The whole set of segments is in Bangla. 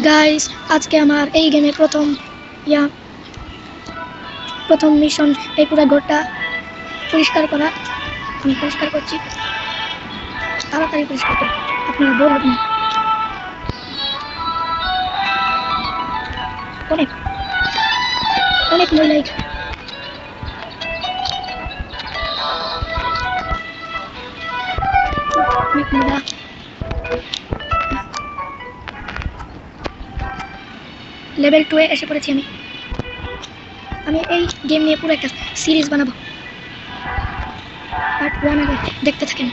গাইস, আজকে আমার এই গেমে প্রথম মিশন এই পুরো ঘরটা পরিষ্কার করা। আমি পরিষ্কার করছি, তাড়াতাড়ি পরিষ্কার করুন, আপনারা বোর হবেন না। অনেক অনেক ময়লা এখানে। অনেক ময়লা। লেভেল 2 এ এসে পড়েছি আমি এই গেম নিয়ে পুরো একটা সিরিজ বানাবো। পার্ট 1 আগে দেখতে থাকেন।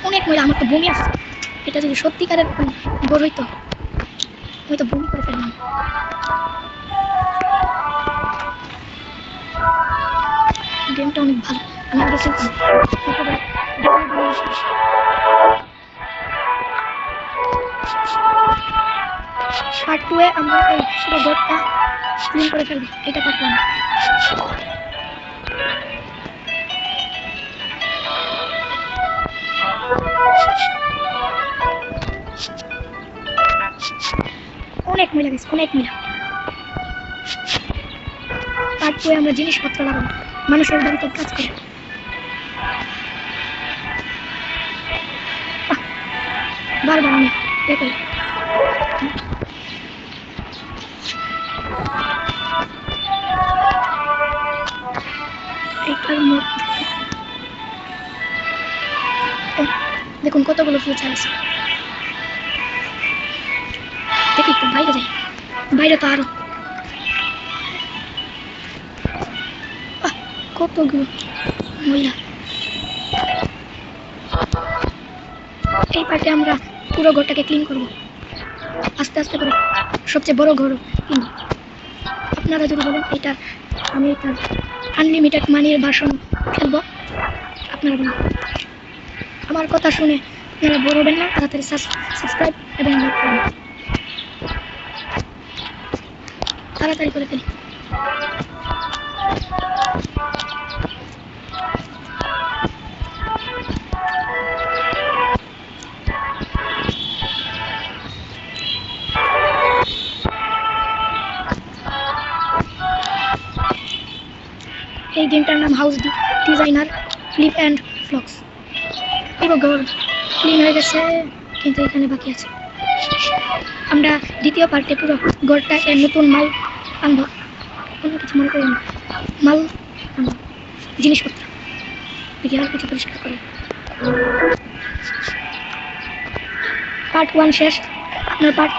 অনেক ময়লা, আমার তো বমি আসছে। এটা যদি সত্যিকারের ঘর হইতো আমি তো বমি করে ফেললাম। গেমটা অনেক ভালো, আমি আগে খেলতাম। পার্ট 2 এ আমরা এই পুরো ঘরটা ক্লিন করে ফেলবো। এটা পার্ট 1। অনেক ময়লা গেছে, অনেক ময়লা। পার্ট 2 এ আমরা জিনিসপত্র লাগাবো, মানুষের বাড়িতে কাজ করে। বারবার আমি করি। দেখুন কতগুলো ফিউচার আছে। দেখি একটু বাইরে যাই, বাইরে তো আরো কতগুলো ময়লা। এই পার্টে আমরা পুরো ঘরটাকে ক্লিন করব আস্তে আস্তে করে, সবচেয়ে বড় ঘর কিনব। আপনারা যদি বলেন এটা আমি এটা আনলিমিটেড মানির ভার্সন খেলবো, আপনারা বলুন। আমার কথা শুনে আপনারা বড় হবেন না, তাড়াতাড়ি সাবস্ক্রাইব এবং লাইক করবেন। তাড়াতাড়ি করে ফেলি। এই গেমটার নাম House Designer Flip and Flux. পুরো ঘর ক্লিন হয়ে গেছে, কিন্তু এখানে বাকি আছে। আমরা দ্বিতীয় পার্টে পুরো ঘরটাকে নতুন মাল আনবো। অন্য কিছু মনে করি না, মাল আনবো, জিনিসপত্র। দেখি আর কিছু পরিষ্কার করে। পার্ট 1 শেষ, আপনার পার্ট